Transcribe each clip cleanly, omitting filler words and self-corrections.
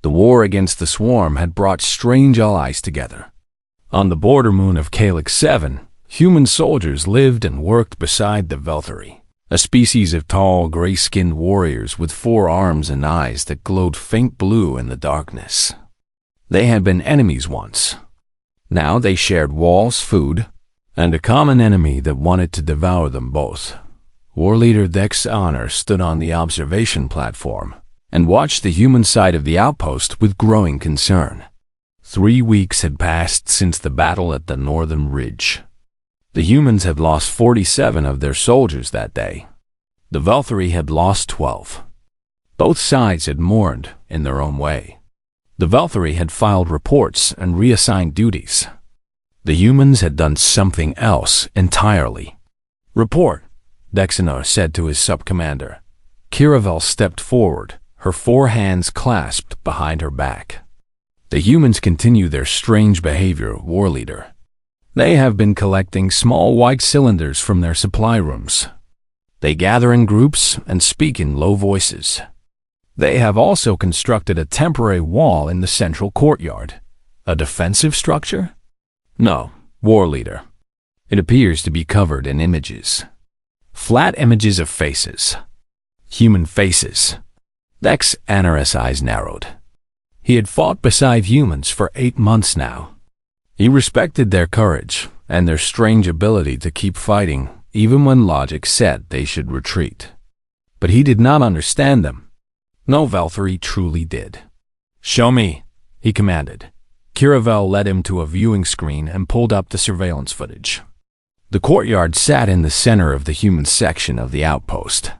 The war against the swarm had brought strange allies together. On the border moon of Calyx 7, human soldiers lived and worked beside the Velthari, a species of tall, gray-skinned warriors with 4 arms and eyes that glowed faint blue in the darkness. They had been enemies once. Now they shared walls, food, and a common enemy that wanted to devour them both. War leader Dex Honor stood on the observation platform and watched the human side of the outpost with growing concern. 3 weeks had passed since the battle at the northern ridge. The humans had lost 47 of their soldiers that day. The Velthari had lost 12. Both sides had mourned in their own way. The Velthari had filed reports and reassigned duties. The humans had done something else entirely. "Report," Dexanor said to his sub-commander. Kiravel stepped forward, her 4 hands clasped behind her back. "The humans continue their strange behavior, war leader. They have been collecting small white cylinders from their supply rooms. They gather in groups and speak in low voices. They have also constructed a temporary wall in the central courtyard. A defensive structure? No, war leader. It appears to be covered in images. Flat images of faces. Human faces." Dex Anoris' eyes narrowed. He had fought beside humans for 8 months now. He respected their courage and their strange ability to keep fighting even when logic said they should retreat. But he did not understand them. No Velthari truly did. "Show me," he commanded. Kiravel led him to a viewing screen and pulled up the surveillance footage. The courtyard sat in the center of the human section of the outpost.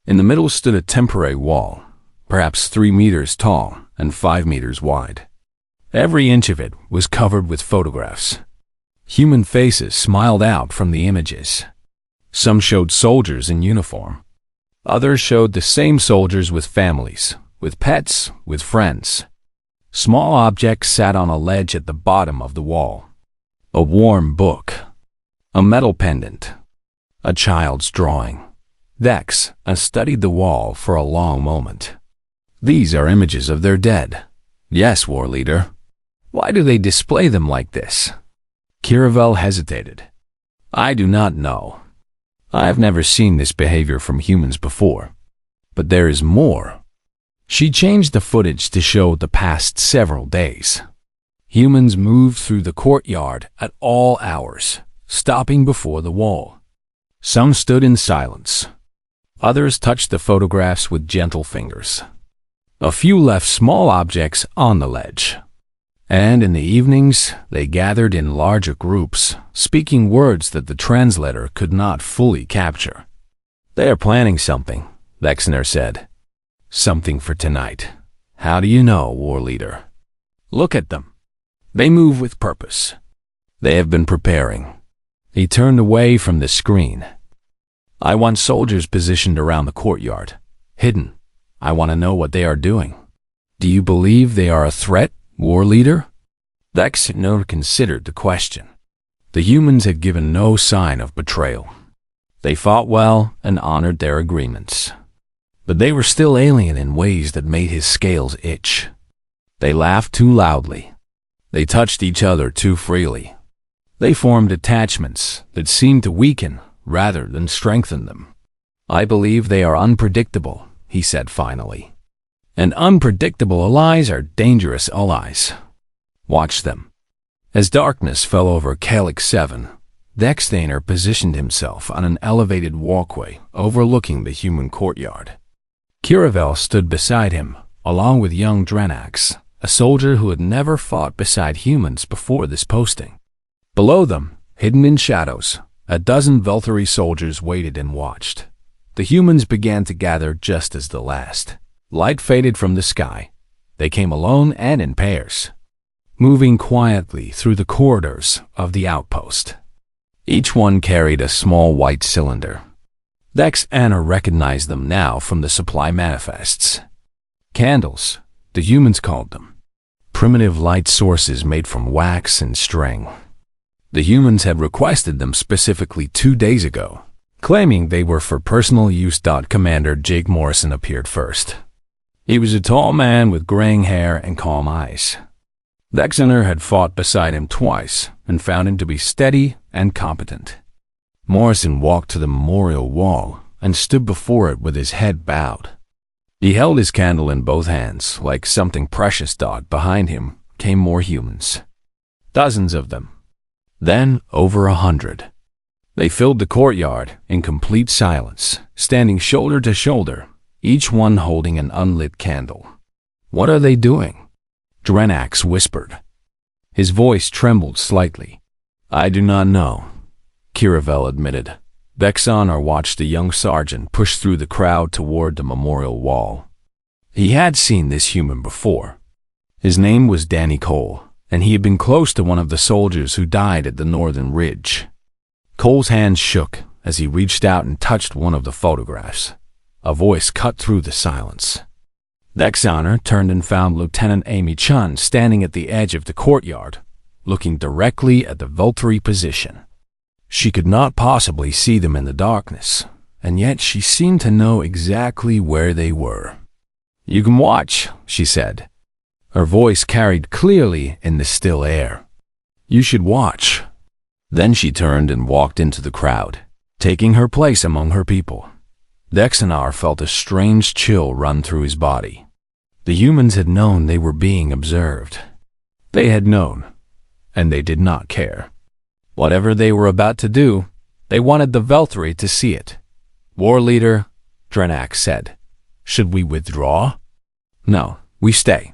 In the middle stood a temporary wall, perhaps 3 meters tall and 5 meters wide. Every inch of it was covered with photographs. Human faces smiled out from the images. Some showed soldiers in uniform. Others showed the same soldiers with families, with pets, with friends. Small objects sat on a ledge at the bottom of the wall. A warm book. A metal pendant. A child's drawing. Dex studied the wall for a long moment. "These are images of their dead." "Yes, war leader." "Why do they display them like this?" Kiravel hesitated. "I do not know. I have never seen this behavior from humans before. But there is more." She changed the footage to show the past several days. Humans moved through the courtyard at all hours, stopping before the wall. Some stood in silence. Others touched the photographs with gentle fingers. A few left small objects on the ledge. And in the evenings, they gathered in larger groups, speaking words that the translator could not fully capture. "They are planning something," Vexner said. "Something for tonight. How do you know, war leader?" "Look at them. They move with purpose. They have been preparing." He turned away from the screen. "I want soldiers positioned around the courtyard, hidden. I want to know what they are doing." "Do you believe they are a threat, war leader?" Vexner considered the question. The humans had given no sign of betrayal. They fought well and honored their agreements. But they were still alien in ways that made his scales itch. They laughed too loudly. They touched each other too freely. They formed attachments that seemed to weaken rather than strengthen them. "I believe they are unpredictable," he said finally. "And unpredictable allies are dangerous allies. Watch them." As darkness fell over Calyx 7, Dextainer positioned himself on an elevated walkway overlooking the human courtyard. Kiravel stood beside him, along with young Drenax, a soldier who had never fought beside humans before this posting. Below them, hidden in shadows, a dozen Velthari soldiers waited and watched. The humans began to gather just as the last. Light faded from the sky. They came alone and in pairs, moving quietly through the corridors of the outpost. Each one carried a small white cylinder. Dex Anna recognized them now from the supply manifests. Candles, the humans called them. Primitive light sources made from wax and string. The humans had requested them specifically 2 days ago, claiming they were for personal use. Commander Jake Morrison appeared first. He was a tall man with graying hair and calm eyes. Dexter had fought beside him twice and found him to be steady and competent. Morrison walked to the memorial wall and stood before it with his head bowed. He held his candle in both hands like something precious. Behind him came more humans. Dozens of them. Then over 100. They filled the courtyard in complete silence, standing shoulder to shoulder, each one holding an unlit candle. "What are they doing?" Drenax whispered. His voice trembled slightly. "I do not know," Kiravel admitted. Vexanar watched the young sergeant push through the crowd toward the memorial wall. He had seen this human before. His name was Danny Cole, and he had been close to one of the soldiers who died at the northern ridge. Cole's hands shook as he reached out and touched one of the photographs. A voice cut through the silence. Vexanar turned and found Lieutenant Amy Chun standing at the edge of the courtyard, looking directly at the Valkyrie position. She could not possibly see them in the darkness, and yet she seemed to know exactly where they were. "You can watch," she said. Her voice carried clearly in the still air. "You should watch." Then she turned and walked into the crowd, taking her place among her people. Vexanar felt a strange chill run through his body. The humans had known they were being observed. They had known, and they did not care. Whatever they were about to do, they wanted the Valkyrie to see it. "War leader," Drenax said, "should we withdraw?" "No, we stay.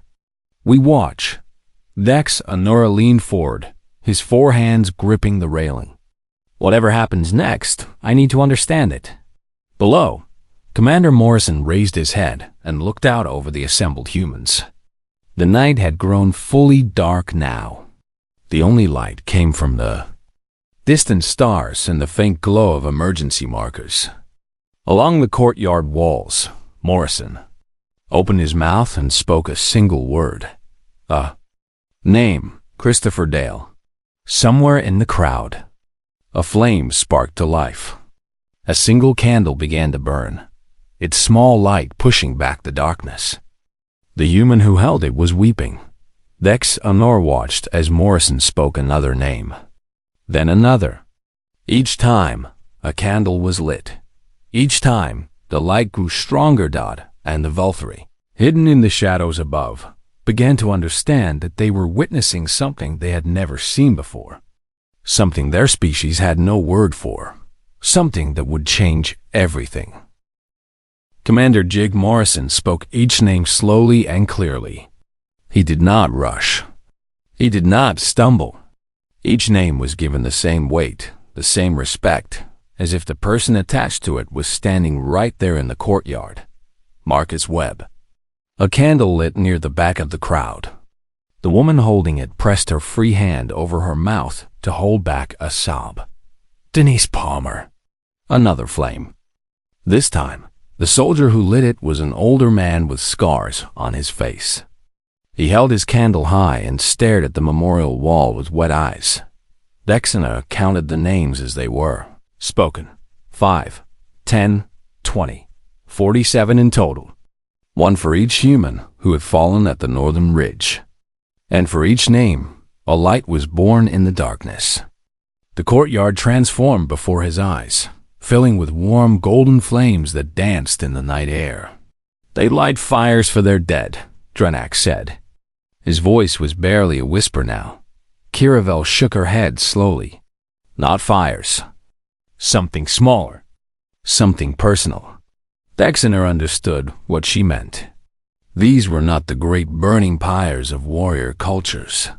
We watch." Vexanar leaned forward, his four hands gripping the railing. "Whatever happens next, I need to understand it." Below, Commander Morrison raised his head and looked out over the assembled humans. The night had grown fully dark now. The only light came from the distant stars and the faint glow of emergency markers. Along the courtyard walls, Morrison opened his mouth and spoke a single word. Name, Christopher Dale. Somewhere in the crowd, a flame sparked to life. A single candle began to burn, its small light pushing back the darkness. The human who held it was weeping. Vexanar watched as Morrison spoke another name. Then another. Each time, a candle was lit. Each time, the light grew stronger. And the Valkyrie, hidden in the shadows above, began to understand that they were witnessing something they had never seen before. Something their species had no word for. Something that would change everything. Commander Jig Morrison spoke each name slowly and clearly. He did not rush. He did not stumble. Each name was given the same weight, the same respect, as if the person attached to it was standing right there in the courtyard. Marcus Webb. A candle lit near the back of the crowd. The woman holding it pressed her free hand over her mouth to hold back a sob. Denise Palmer. Another flame. This time, the soldier who lit it was an older man with scars on his face. He held his candle high and stared at the memorial wall with wet eyes. Vexanar counted the names as they were spoken. 5, 10, 20, 47 in total. One for each human who had fallen at the northern ridge. And for each name, a light was born in the darkness. The courtyard transformed before his eyes, filling with warm golden flames that danced in the night air. "They light fires for their dead," Drenax said. His voice was barely a whisper now. Kiravel shook her head slowly. "Not fires. Something smaller. Something personal." Vexanar understood what she meant. These were not the great burning pyres of warrior cultures.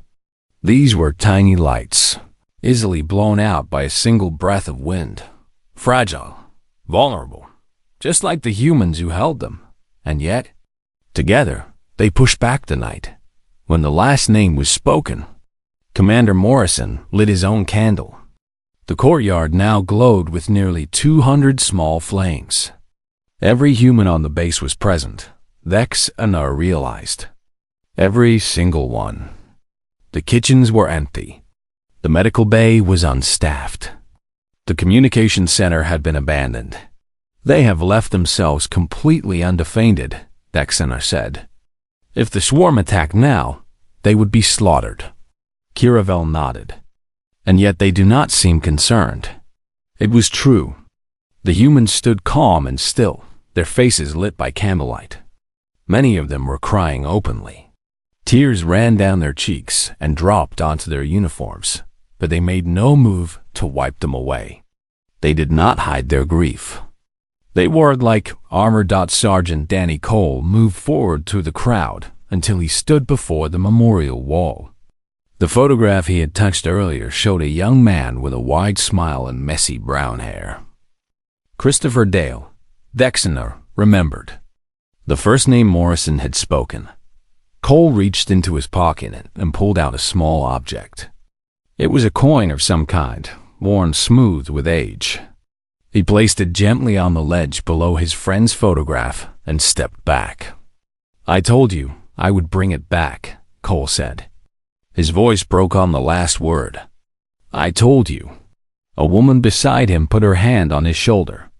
These were tiny lights, easily blown out by a single breath of wind. Fragile, vulnerable, just like the humans who held them. And yet, together, they pushed back the night. When the last name was spoken, Commander Morrison lit his own candle. The courtyard now glowed with nearly 200 small flames. Every human on the base was present, Vexanar realized. Every single one. The kitchens were empty. The medical bay was unstaffed. The communication center had been abandoned. They have left themselves completely undefended, Dexena said. If the swarm attacked now, they would be slaughtered. Kiravel nodded. And yet they do not seem concerned. It was true. The humans stood calm and still, their faces lit by candlelight. Many of them were crying openly. Tears ran down their cheeks and dropped onto their uniforms, but they made no move to wipe them away. They did not hide their grief. They wore like Armor Sergeant Danny Cole moved forward through the crowd until he stood before the memorial wall. The photograph he had touched earlier showed a young man with a wide smile and messy brown hair. Christopher Dale, Dexener, remembered. The first name Morrison had spoken. Cole reached into his pocket and pulled out a small object. It was a coin of some kind, worn smooth with age. He placed it gently on the ledge below his friend's photograph and stepped back. I told you I would bring it back, Cole said. His voice broke on the last word. I told you. A woman beside him put her hand on his shoulder.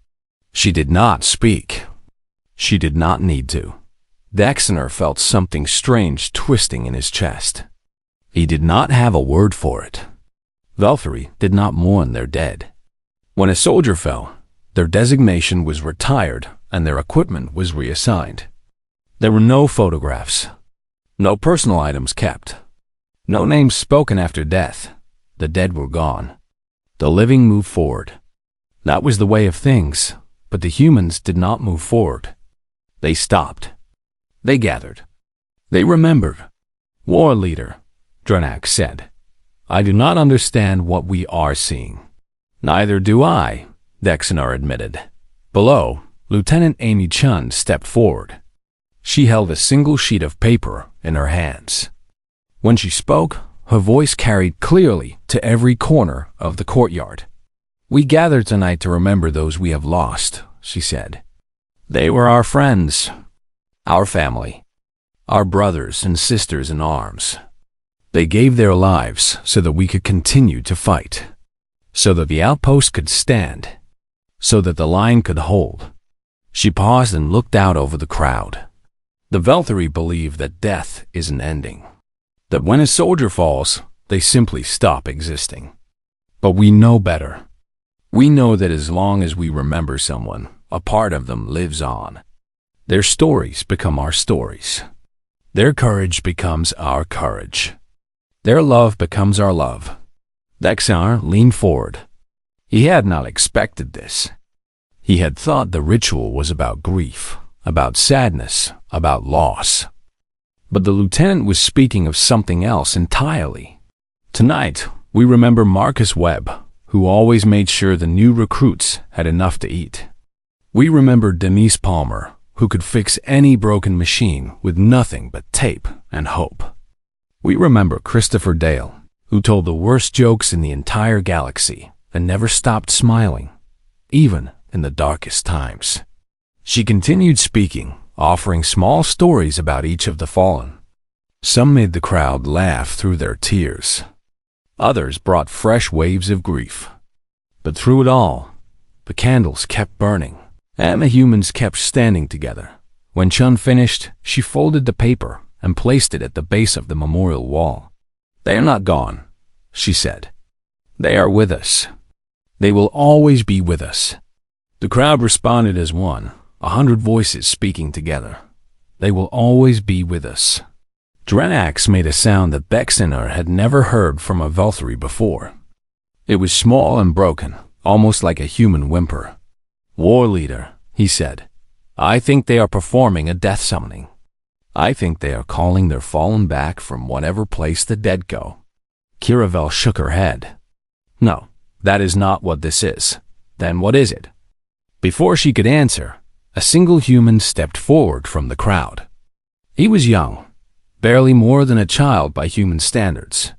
She did not speak. She did not need to. Dexener felt something strange twisting in his chest. He did not have a word for it. Valkyrie did not mourn their dead. When a soldier fell, their designation was retired and their equipment was reassigned. There were no photographs, no personal items kept, no names spoken after death. The dead were gone. The living moved forward. That was the way of things, but the humans did not move forward. They stopped. They gathered. They remembered. War leader, Dranak said. I do not understand what we are seeing. Neither do I, Dexener admitted. Below, Lieutenant Amy Chun stepped forward. She held a single sheet of paper in her hands. When she spoke, her voice carried clearly to every corner of the courtyard. We gathered tonight to remember those we have lost, she said. They were our friends, our family, our brothers and sisters in arms. They gave their lives so that we could continue to fight, so that the outpost could stand, so that the line could hold. She paused and looked out over the crowd. The Valkyrie believe that death is an ending, that when a soldier falls, they simply stop existing. But we know better. We know that as long as we remember someone, a part of them lives on. Their stories become our stories. Their courage becomes our courage. Their love becomes our love. Dexar leaned forward. He had not expected this. He had thought the ritual was about grief, about sadness, about loss. But the lieutenant was speaking of something else entirely. Tonight, we remember Marcus Webb, who always made sure the new recruits had enough to eat. We remember Denise Palmer, who could fix any broken machine with nothing but tape and hope. We remember Christopher Dale, who told the worst jokes in the entire galaxy and never stopped smiling, even in the darkest times. She continued speaking, offering small stories about each of the fallen. Some made the crowd laugh through their tears. Others brought fresh waves of grief. But through it all, the candles kept burning, and the humans kept standing together. When Chun finished, she folded the paper and placed it at the base of the memorial wall. They are not gone, she said. They are with us. They will always be with us. The crowd responded as one, 100 voices speaking together. They will always be with us. Drenax made a sound that Dexener had never heard from a Valkyrie before. It was small and broken, almost like a human whimper. War leader, he said, I think they are performing a death summoning. I think they are calling their fallen back from whatever place the dead go. Kiravel shook her head. No, that is not what this is. Then what is it? Before she could answer, a single human stepped forward from the crowd. He was young, barely more than a child by human standards.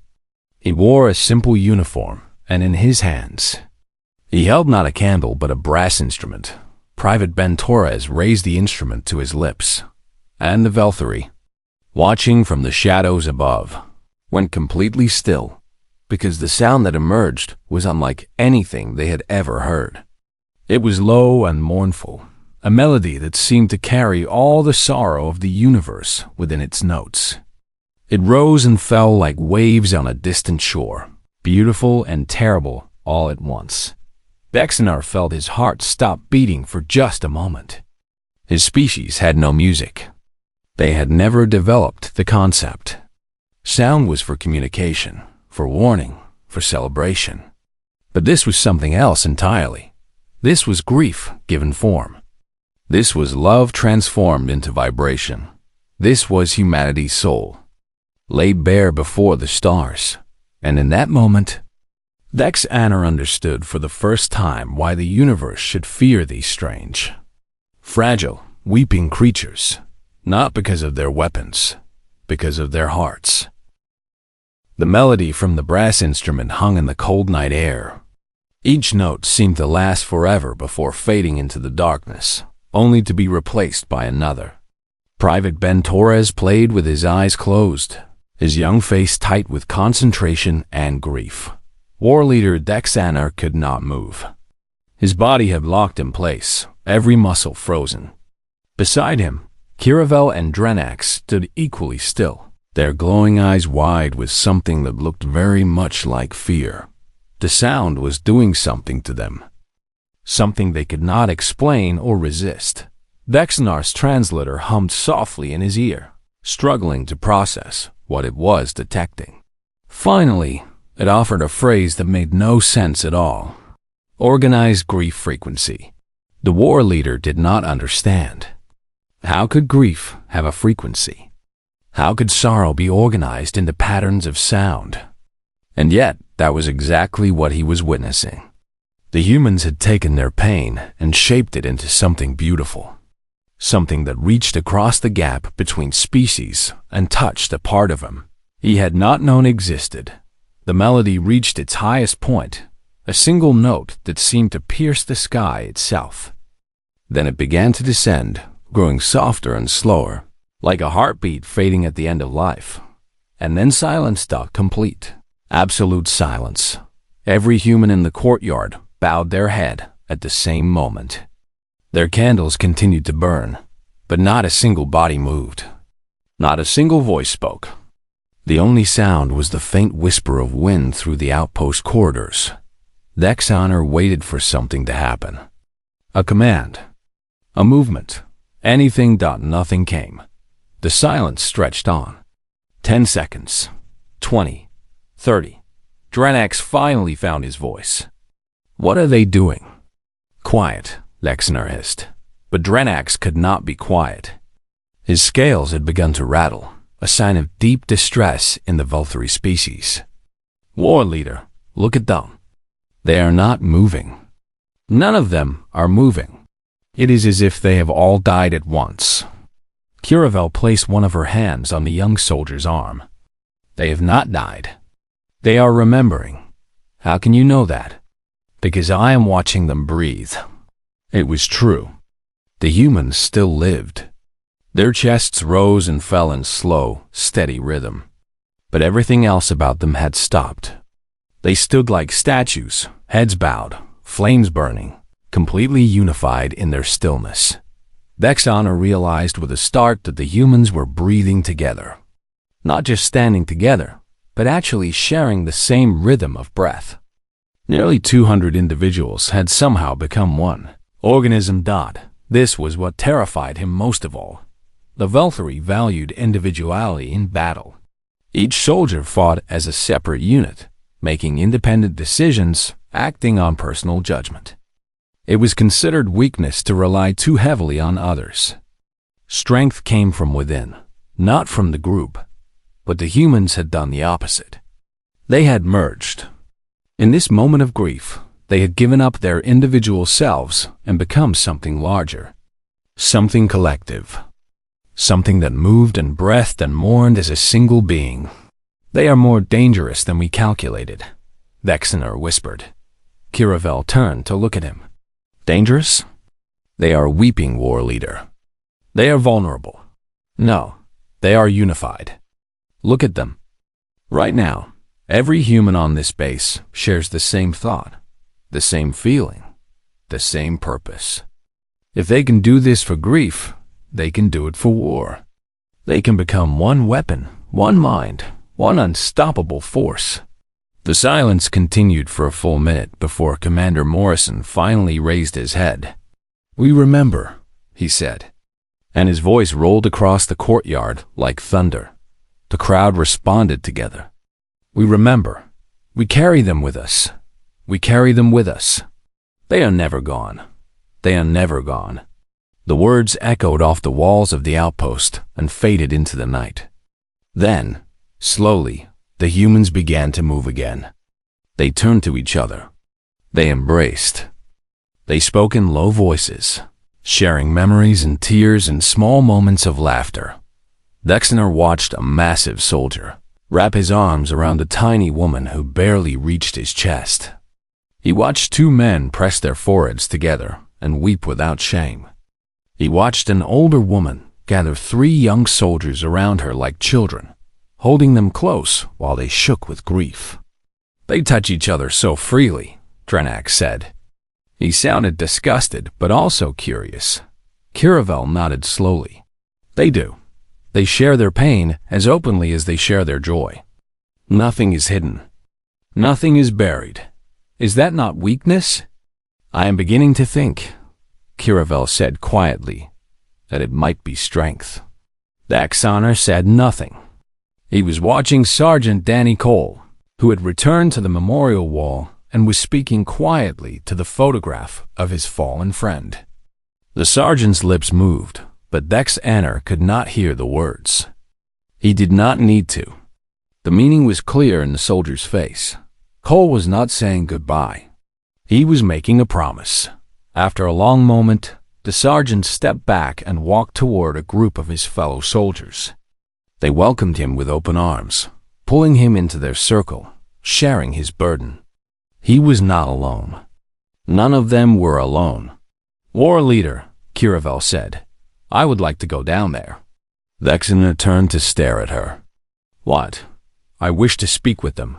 He wore a simple uniform, and in his hands, he held not a candle but a brass instrument. Private Ben Torres raised the instrument to his lips, and the Valkyrie, watching from the shadows above, went completely still, because the sound that emerged was unlike anything they had ever heard. It was low and mournful, a melody that seemed to carry all the sorrow of the universe within its notes. It rose and fell like waves on a distant shore, beautiful and terrible all at once. Dexanar felt his heart stop beating for just a moment. His species had no music. They had never developed the concept. Sound was for communication, for warning, for celebration. But this was something else entirely. This was grief given form. This was love transformed into vibration. This was humanity's soul, laid bare before the stars. And in that moment, Dexanar understood for the first time why the universe should fear these strange, fragile, weeping creatures, not because of their weapons, because of their hearts. The melody from the brass instrument hung in the cold night air. Each note seemed to last forever before fading into the darkness, only to be replaced by another. Private Ben Torres played with his eyes closed, his young face tight with concentration and grief. War leader Dexanar could not move. His body had locked in place, every muscle frozen. Beside him, Kiravel and Drenax stood equally still, their glowing eyes wide with something that looked very much like fear. The sound was doing something to them, something they could not explain or resist. Dexanar's translator hummed softly in his ear, struggling to process what it was detecting. Finally, it offered a phrase that made no sense at all. Organized grief frequency. The war leader did not understand. How could grief have a frequency? How could sorrow be organized into patterns of sound? And yet, that was exactly what he was witnessing. The humans had taken their pain and shaped it into something beautiful. Something that reached across the gap between species and touched a part of him he had not known existed. The melody reached its highest point, a single note that seemed to pierce the sky itself. Then it began to descend, growing softer and slower, like a heartbeat fading at the end of life. And then silence stopped complete. Absolute silence. Every human in the courtyard bowed their head at the same moment. Their candles continued to burn, but not a single body moved. Not a single voice spoke. The only sound was the faint whisper of wind through the outpost corridors. Dexanar waited for something to happen. A command. A movement. Anything. Nothing came. The silence stretched on. 10 seconds. 20. 30. Drenax finally found his voice. What are they doing? Quiet, Dexanar hissed. But Drenax could not be quiet. His scales had begun to rattle, a sign of deep distress in the Vulturi species. War leader, look at them. They are not moving. None of them are moving. It is as if they have all died at once. Kiravel placed one of her hands on the young soldier's arm. They have not died. They are remembering. How can you know that? Because I am watching them breathe. It was true. The humans still lived. Their chests rose and fell in slow, steady rhythm. But everything else about them had stopped. They stood like statues, heads bowed, flames burning, completely unified in their stillness. Dexanar realized with a start that the humans were breathing together. Not just standing together, but actually sharing the same rhythm of breath. Nearly 200 individuals had somehow become one organism. This was what terrified him most of all. The Vulturi valued individuality in battle. Each soldier fought as a separate unit, making independent decisions, acting on personal judgment. It was considered weakness to rely too heavily on others. Strength came from within, not from the group. But the humans had done the opposite. They had merged. In this moment of grief, they had given up their individual selves and become something larger, something collective, something that moved and breathed and mourned as a single being. They are more dangerous than we calculated, Dexanar whispered. Kiravel turned to look at him. Dangerous? They are weeping, war leader. They are vulnerable. No, they are unified. Look at them. Right now, every human on this base shares the same thought, the same feeling, the same purpose. If they can do this for grief, they can do it for war. They can become one weapon, one mind, one unstoppable force. The silence continued for a full minute before Commander Morrison finally raised his head. "We remember," he said, and his voice rolled across the courtyard like thunder. The crowd responded together. "We remember. We carry them with us. We carry them with us. They are never gone. They are never gone." The words echoed off the walls of the outpost and faded into the night. Then, slowly, the humans began to move again. They turned to each other. They embraced. They spoke in low voices, sharing memories and tears and small moments of laughter. Dexter watched a massive soldier wrap his arms around a tiny woman who barely reached his chest. He watched two men press their foreheads together and weep without shame. He watched an older woman gather 3 young soldiers around her like children, holding them close while they shook with grief. "They touch each other so freely," Drenak said. He sounded disgusted but also curious. Kiravel nodded slowly. "They do. They share their pain as openly as they share their joy. Nothing is hidden. Nothing is buried. Is that not weakness?" "I am beginning to think," Kiravel said quietly, "that it might be strength." Daxonar said nothing. He was watching Sergeant Danny Cole, who had returned to the memorial wall and was speaking quietly to the photograph of his fallen friend. The sergeant's lips moved, but Daxonar could not hear the words. He did not need to. The meaning was clear in the soldier's face. Cole was not saying goodbye. He was making a promise. After a long moment, the sergeant stepped back and walked toward a group of his fellow soldiers. They welcomed him with open arms, pulling him into their circle, sharing his burden. He was not alone. None of them were alone. "War leader," Kiravel said, "I would like to go down there." Vexena turned to stare at her. "What?" "I wish to speak with them,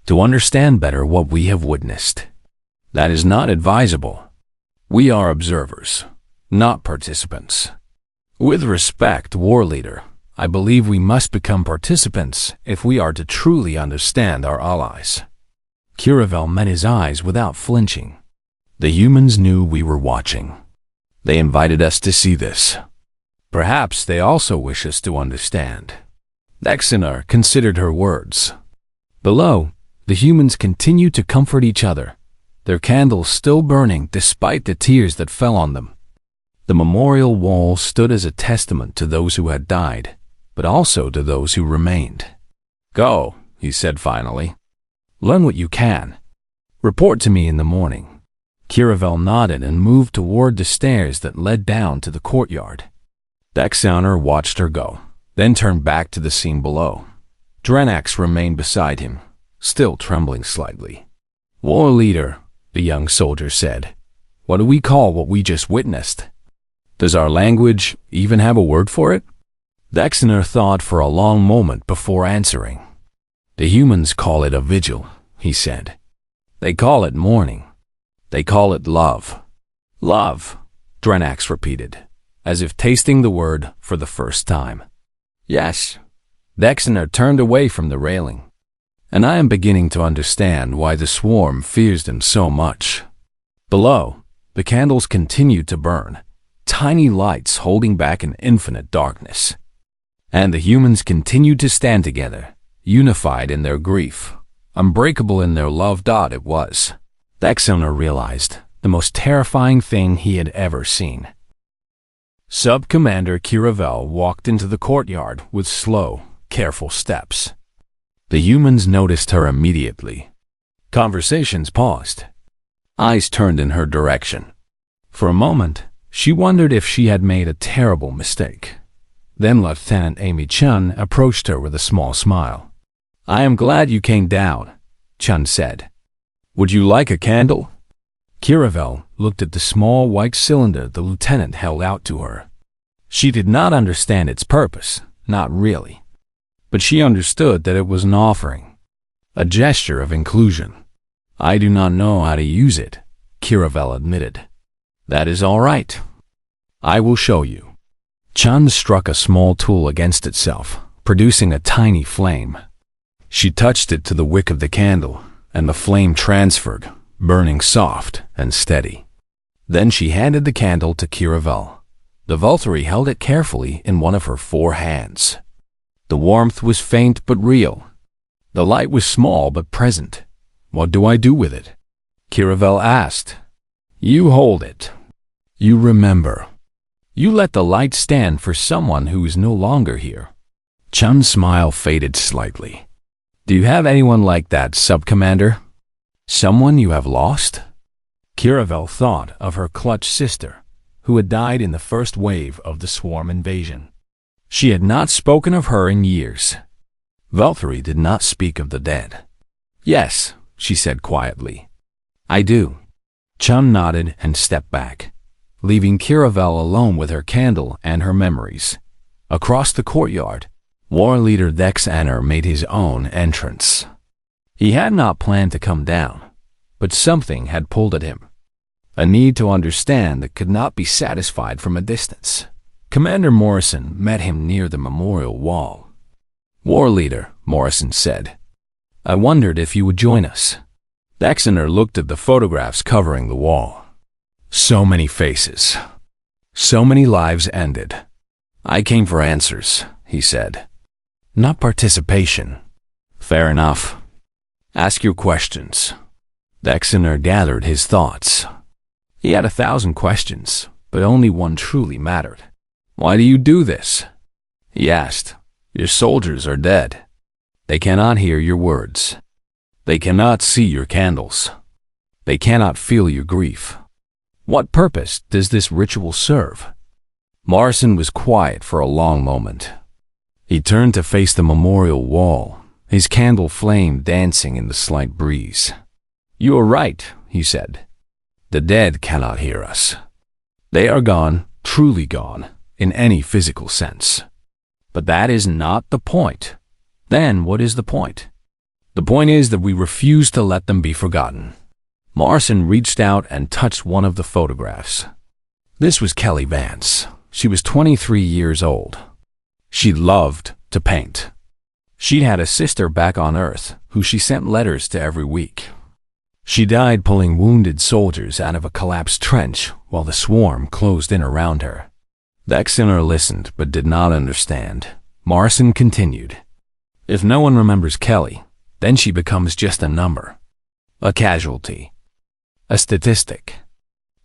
to understand better what we have witnessed." "That is not advisable. We are observers, not participants." "With respect, war leader, I believe we must become participants if we are to truly understand our allies." Kiravel met his eyes without flinching. "The humans knew we were watching. They invited us to see this. Perhaps they also wish us to understand." Daxonar considered her words. Below, the humans continued to comfort each other, their candles still burning despite the tears that fell on them. The memorial wall stood as a testament to those who had died, but also to those who remained. "Go," he said finally. "Learn what you can. Report to me in the morning." Kiravel nodded and moved toward the stairs that led down to the courtyard. Daxonar watched her go, then turned back to the scene below. Drenax remained beside him, still trembling slightly. "War leader," the young soldier said, "what do we call what we just witnessed? Does our language even have a word for it?" Daxonar thought for a long moment before answering. "The humans call it a vigil," he said. "They call it mourning. They call it love." "Love," Drenax repeated, as if tasting the word for the first time. "Yes." Daxonar turned away from the railing. "And I am beginning to understand why the swarm fears them so much." Below, the candles continued to burn, tiny lights holding back an infinite darkness. And the humans continued to stand together, unified in their grief, unbreakable in their love. It was, Daxonar realized, the most terrifying thing he had ever seen. Sub-Commander Kiravel walked into the courtyard with slow, careful steps. The humans noticed her immediately. Conversations paused. Eyes turned in her direction. For a moment, she wondered if she had made a terrible mistake. Then Lieutenant Amy Chun approached her with a small smile. "I am glad you came down," Chun said. "Would you like a candle?" Kiravel looked at the small white cylinder the lieutenant held out to her. She did not understand its purpose, not really. But she understood that it was an offering, a gesture of inclusion. "I do not know how to use it," Kiravel admitted. "That is all right," I will show you. Chun struck a small tool against itself, producing a tiny flame. She touched it to the wick of the candle, and the flame transferred, burning soft and steady. Then she handed the candle to Kiravel. The Valkyrie held it carefully in one of her 4 hands. The warmth was faint but real. The light was small but present. What do I do with it? Kiravel asked. You hold it. You remember. You let the light stand for someone who is no longer here. Chun's smile faded slightly. Do you have anyone like that, Sub-Commander? Someone you have lost? Kiravel thought of her clutch sister, who had died in the first wave of the swarm invasion. She had not spoken of her in years. Valkyrie did not speak of the dead. Yes, she said quietly. I do. Chun nodded and stepped back, leaving Kiravel alone with her candle and her memories. Across the courtyard, War Leader Dex Anner made his own entrance. He had not planned to come down, but something had pulled at him. A need to understand that could not be satisfied from a distance. Commander Morrison met him near the memorial wall. War Leader, Morrison said, I wondered if you would join us. Dexter looked at the photographs covering the wall. So many faces. So many lives ended. I came for answers, he said. Not participation. Fair enough. Ask your questions. Dexter gathered his thoughts. He had 1,000 questions, but only one truly mattered. Why do you do this? He asked. Your soldiers are dead. They cannot hear your words. They cannot see your candles. They cannot feel your grief. What purpose does this ritual serve? Morrison was quiet for a long moment. He turned to face the memorial wall, his candle flame dancing in the slight breeze. You are right, he said. The dead cannot hear us. They are gone, truly gone, in any physical sense. But that is not the point. Then what is the point? The point is that we refuse to let them be forgotten. Morrison reached out and touched one of the photographs. This was Kelly Vance. She was 23 years old. She loved to paint. She'd had a sister back on Earth who she sent letters to every week. She died pulling wounded soldiers out of a collapsed trench while the swarm closed in around her. Dexter listened but did not understand. Morrison continued. If no one remembers Kelly, then she becomes just a number, a casualty, a statistic.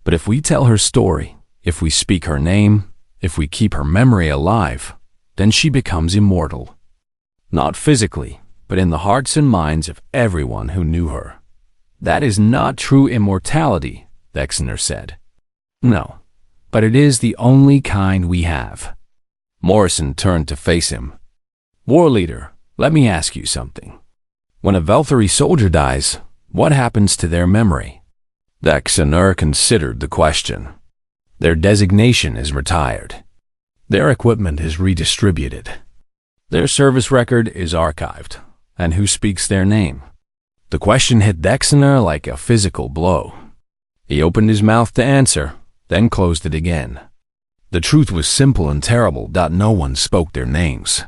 But if we tell her story, if we speak her name, if we keep her memory alive, then she becomes immortal. Not physically, but in the hearts and minds of everyone who knew her. That is not true immortality, Dexter said. No, but it is the only kind we have. Morrison turned to face him. War Leader, let me ask you something. When a Valkyrie soldier dies, what happens to their memory? Dexter considered the question. Their designation is retired. Their equipment is redistributed. Their service record is archived. And who speaks their name? The question hit Dexter like a physical blow. He opened his mouth to answer, then closed it again. The truth was simple and terrible that no one spoke their names.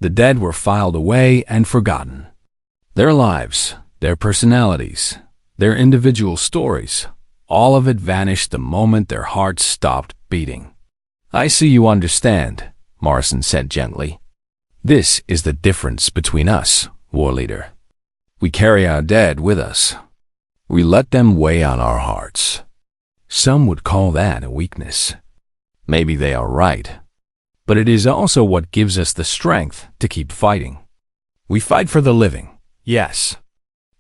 The dead were filed away and forgotten. Their lives, their personalities, their individual stories, all of it vanished the moment their hearts stopped beating. I see you understand, Morrison said gently. This is the difference between us, War Leader. We carry our dead with us. We let them weigh on our hearts. Some would call that a weakness. Maybe they are right. But it is also what gives us the strength to keep fighting. We fight for the living, yes.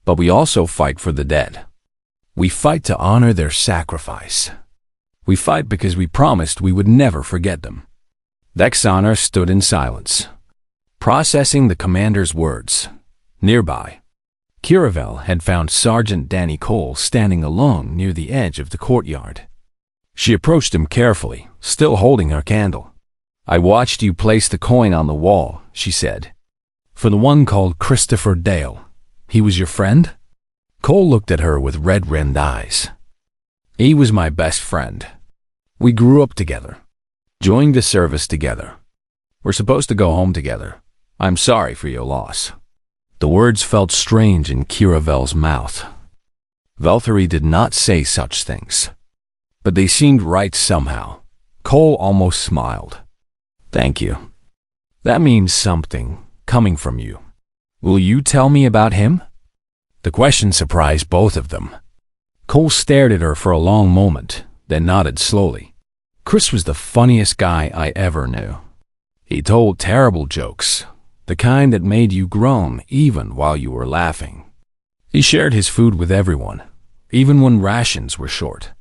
But we also fight for the dead. We fight to honor their sacrifice. We fight because we promised we would never forget them. Dexter stood in silence, processing the commander's words. Nearby, Kiravel had found Sergeant Danny Cole standing alone near the edge of the courtyard. She approached him carefully, still holding her candle. I watched you place the coin on the wall, she said. For the one called Christopher Dale. He was your friend? Cole looked at her with red-rimmed eyes. He was my best friend. We grew up together, joined the service together. We're supposed to go home together. I'm sorry for your loss." The words felt strange in Kiravel's mouth. Valtteri did not say such things, but they seemed right somehow. Cole almost smiled. "Thank you. That means something, coming from you. Will you tell me about him?" The question surprised both of them. Cole stared at her for a long moment, then nodded slowly. "Chris was the funniest guy I ever knew. He told terrible jokes, the kind that made you groan even while you were laughing. He shared his food with everyone, even when rations were short.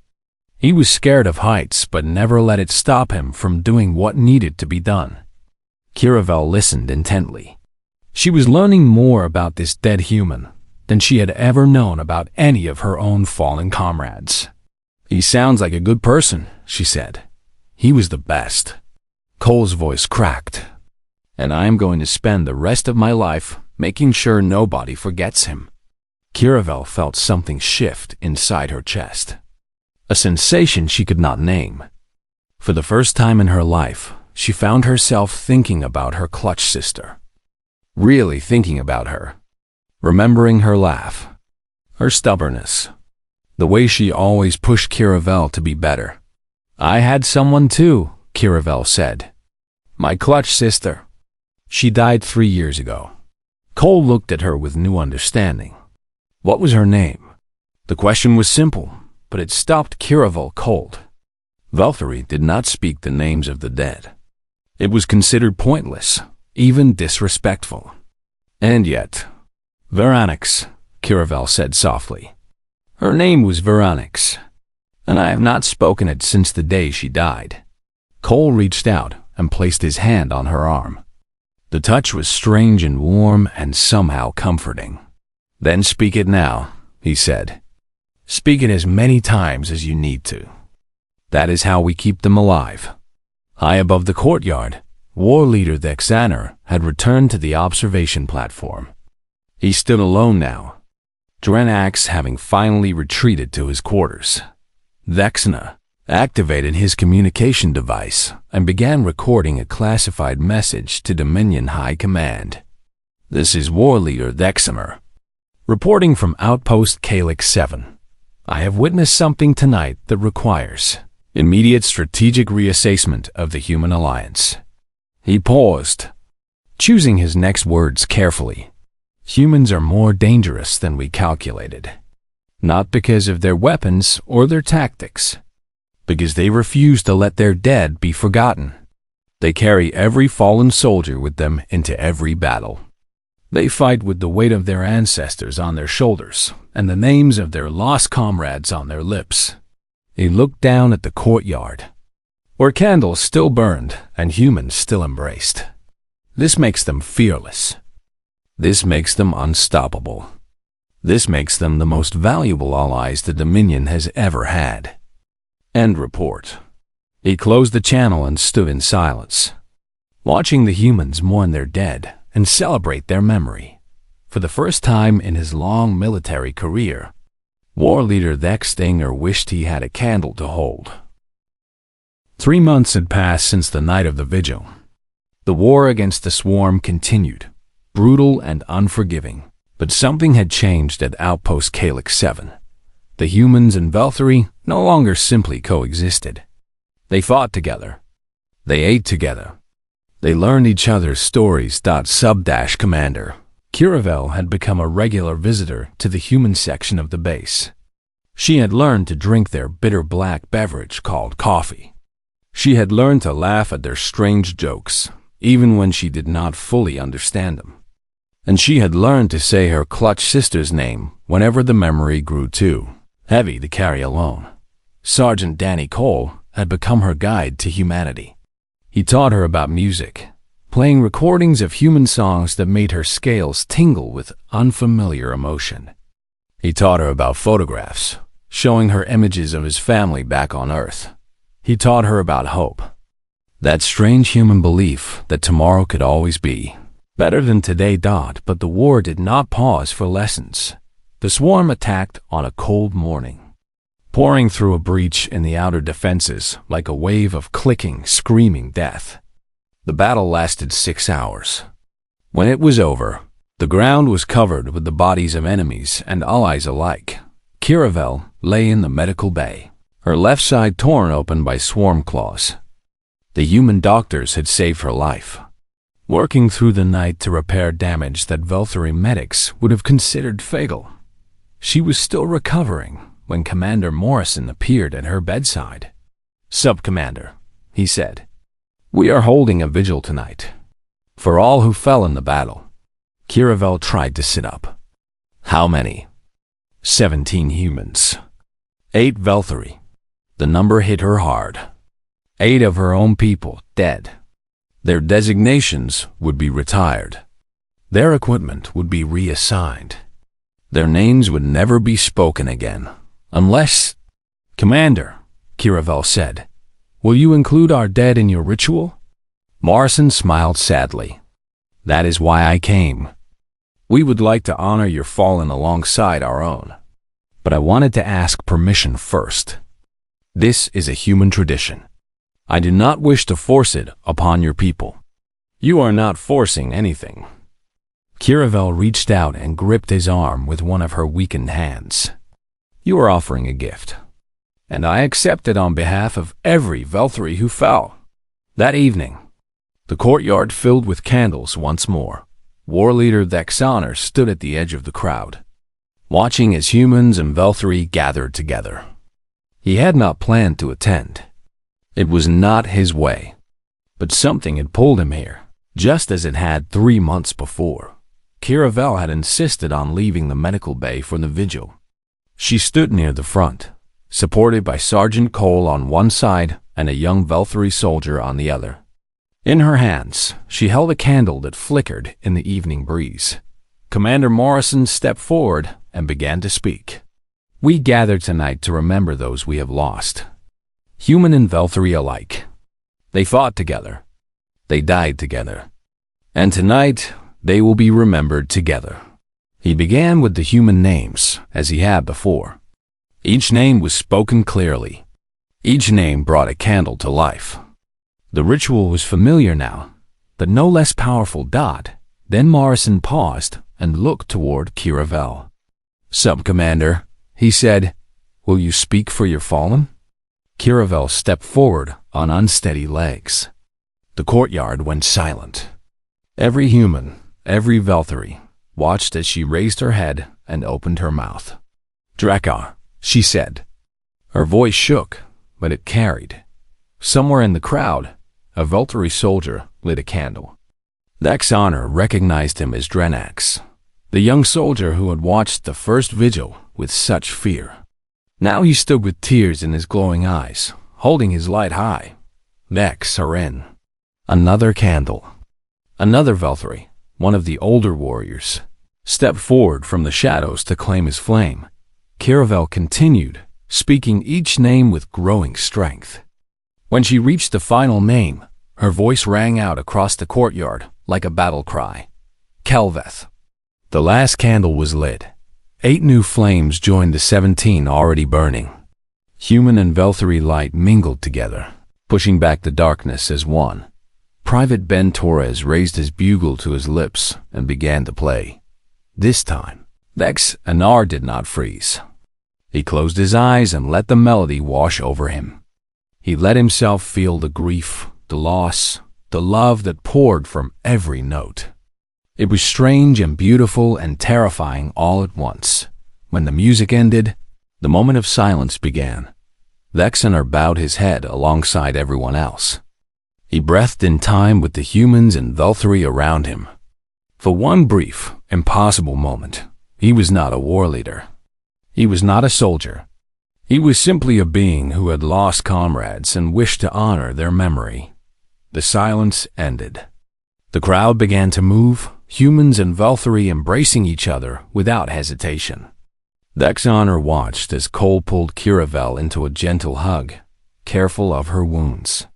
He was scared of heights but never let it stop him from doing what needed to be done." Kiravel listened intently. She was learning more about this dead human than she had ever known about any of her own fallen comrades. "He sounds like a good person," she said. "He was the best." Cole's voice cracked. "And I am going to spend the rest of my life making sure nobody forgets him." Kiravel felt something shift inside her chest, a sensation she could not name. For the first time in her life, she found herself thinking about her clutch sister. Really thinking about her. Remembering her laugh, her stubbornness, the way she always pushed Kiravel to be better. "I had someone too," Kiravel said. "My clutch sister. She died 3 years ago." Cole looked at her with new understanding. What was her name? The question was simple, but it stopped Kiravel cold. Valtteri did not speak the names of the dead. It was considered pointless, even disrespectful. And yet, "Veronix," Kiravel said softly. "Her name was Veronix, and I have not spoken it since the day she died." Cole reached out and placed his hand on her arm. The touch was strange and warm and somehow comforting. "Then speak it now," he said. "Speak it as many times as you need to. That is how we keep them alive." High above the courtyard, War Leader Thexaner had returned to the observation platform. He stood alone now, Drenax having finally retreated to his quarters. Thexaner activated his communication device and began recording a classified message to Dominion High Command. "This is War Leader Thexaner, reporting from Outpost Calyx 7. I have witnessed something tonight that requires immediate strategic reassessment of the human alliance." He paused, choosing his next words carefully. "Humans are more dangerous than we calculated. Not because of their weapons or their tactics, because they refuse to let their dead be forgotten. They carry every fallen soldier with them into every battle. They fight with the weight of their ancestors on their shoulders and the names of their lost comrades on their lips." He looked down at the courtyard, where candles still burned and humans still embraced. "This makes them fearless. This makes them unstoppable. This makes them the most valuable allies the Dominion has ever had." End report. He closed the channel and stood in silence, watching the humans mourn their dead and celebrate their memory. For the first time in his long military career, War Leader Thexaner wished he had a candle to hold. 3 months had passed since the night of the vigil. The war against the swarm continued, brutal and unforgiving. But something had changed at Outpost Calyx 7. The humans and Valtteri no longer simply coexisted. They fought together. They ate together. They learned each other's stories. Commander Kiravel had become a regular visitor to the human section of the base. She had learned to drink their bitter black beverage called coffee. She had learned to laugh at their strange jokes, even when she did not fully understand them. And she had learned to say her clutch sister's name whenever the memory grew too heavy to carry alone. Sergeant Danny Cole had become her guide to humanity. He taught her about music, playing recordings of human songs that made her scales tingle with unfamiliar emotion. He taught her about photographs, showing her images of his family back on Earth. He taught her about hope, that strange human belief that tomorrow could always be better than today. But the war did not pause for lessons. The swarm attacked on a cold morning. pouring through a breach in the outer defenses like a wave of clicking, screaming death. The battle lasted 6 hours. When it was over, the ground was covered with the bodies of enemies and allies alike. Kiravel lay in the medical bay, her left side torn open by swarm claws. The human doctors had saved her life, working through the night to repair damage that Velthari medics would have considered fatal. She was still recovering when Commander Morrison appeared at her bedside. "Sub-Commander," he said, "we are holding a vigil tonight for all who fell in the battle." Kiravel tried to sit up. "How many?" 17 humans. 8 Velthari. The number hit her hard. 8 of her own people dead. Their designations would be retired. Their equipment would be reassigned. Their names would never be spoken again, unless— "Commander," Kiravel said, "will you include our dead in your ritual?" Morrison smiled sadly. "That is why I came. We would like to honor your fallen alongside our own. But I wanted to ask permission first. This is a human tradition. I do not wish to force it upon your people." "You are not forcing anything." Kiravel reached out and gripped his arm with one of her weakened hands. "You are offering a gift, and I accept it on behalf of every Velthari who fell." That evening, the courtyard filled with candles once more. War leader Vexaner stood at the edge of the crowd, watching as humans and Velthari gathered together. He had not planned to attend. It was not his way, but something had pulled him here, just as it had 3 months before. Kiravel had insisted on leaving the medical bay for the vigil. She stood near the front, supported by Sergeant Cole on one side and a young Velthari soldier on the other. In her hands, she held a candle that flickered in the evening breeze. Commander Morrison stepped forward and began to speak. "We gather tonight to remember those we have lost, human and Velthari alike. They fought together. They died together. And tonight, they will be remembered together." He began with the human names, as he had before. Each name was spoken clearly. Each name brought a candle to life. The ritual was familiar now, but no less powerful dot. Then Morrison paused and looked toward Kiravel. "Sub-Commander," he said, "will you speak for your fallen?" Kiravel stepped forward on unsteady legs. The courtyard went silent. Every human, every Velthari, watched as she raised her head and opened her mouth. "Drakkar," she said. Her voice shook, but it carried. Somewhere in the crowd, a Velthari soldier lit a candle. Vexaner recognized him as Drenax, the young soldier who had watched the first vigil with such fear. Now he stood with tears in his glowing eyes, holding his light high. Vex Haren. Another candle. Another Velthari, one of the older warriors, stepped forward from the shadows to claim his flame. Kiravel continued, speaking each name with growing strength. When she reached the final name, her voice rang out across the courtyard like a battle cry. "Kelveth." The last candle was lit. 8 new flames joined the 17 already burning. Human and Velthari light mingled together, pushing back the darkness as one. Private Ben Torres raised his bugle to his lips and began to play. This time, Vex Anar did not freeze. He closed his eyes and let the melody wash over him. He let himself feel the grief, the loss, the love that poured from every note. It was strange and beautiful and terrifying all at once. When the music ended, the moment of silence began. Vexaner bowed his head alongside everyone else. He breathed in time with the humans and Velthari around him. For one brief, impossible moment, he was not a war leader. He was not a soldier. He was simply a being who had lost comrades and wished to honor their memory. The silence ended. The crowd began to move, humans and Velthari embracing each other without hesitation. Vexaner watched as Cole pulled Kiravel into a gentle hug, careful of her wounds.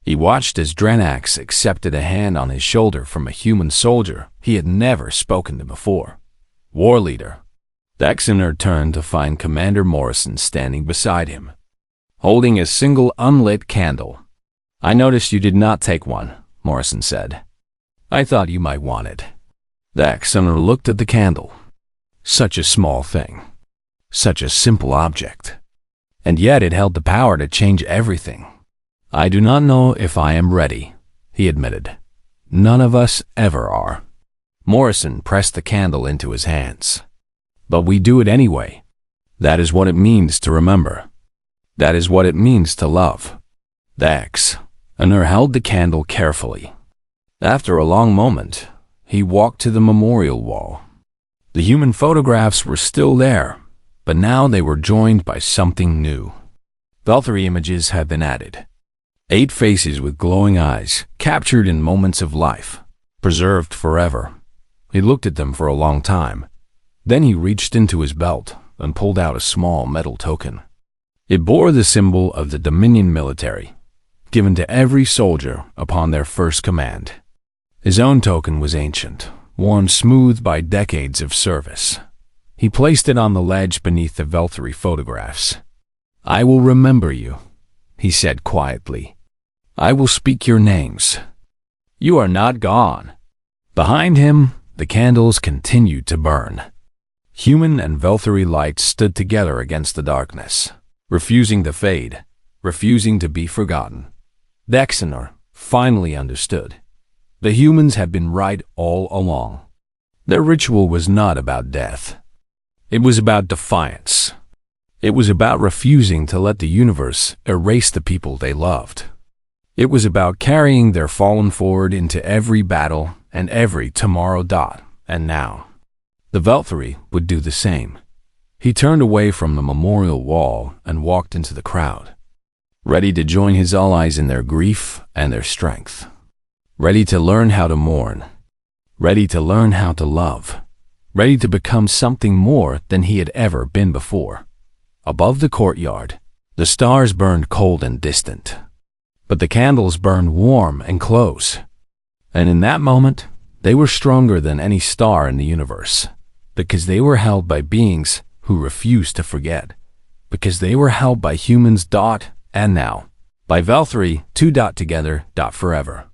He watched as Drenax accepted a hand on his shoulder from a human soldier he had never spoken to before. War leader, Dexter turned to find Commander Morrison standing beside him, holding a single unlit candle. "I noticed you did not take one," Morrison said. "I thought you might want it." Dexter looked at the candle. Such a small thing. Such a simple object. And yet it held the power to change everything. "I do not know if I am ready," he admitted. "None of us ever are." Morrison pressed the candle into his hands. "But we do it anyway. That is what it means to remember. That is what it means to love." Dexter held the candle carefully. After a long moment, he walked to the memorial wall. The human photographs were still there, but now they were joined by something new. Valkyrie images had been added. 8 faces with glowing eyes, captured in moments of life, preserved forever. He looked at them for a long time. Then he reached into his belt and pulled out a small metal token. It bore the symbol of the Dominion military, given to every soldier upon their first command. His own token was ancient, worn smooth by decades of service. He placed it on the ledge beneath the Valkyrie photographs. "I will remember you," he said quietly. "I will speak your names. You are not gone." Behind him, the candles continued to burn. Human and Valkyrie lights stood together against the darkness, refusing to fade, refusing to be forgotten. Dexter finally understood. The humans had been right all along. Their ritual was not about death. It was about defiance. It was about refusing to let the universe erase the people they loved. It was about carrying their fallen forward into every battle and every tomorrow. And now, the Valkyrie would do the same. He turned away from the memorial wall and walked into the crowd, ready to join his allies in their grief and their strength. Ready to learn how to mourn, ready to learn how to love, ready to become something more than he had ever been before. Above the courtyard, the stars burned cold and distant, but the candles burned warm and close. And in that moment, they were stronger than any star in the universe, because they were held by beings who refused to forget, because they were held by humans. And now, by Valkyrie, together. Forever.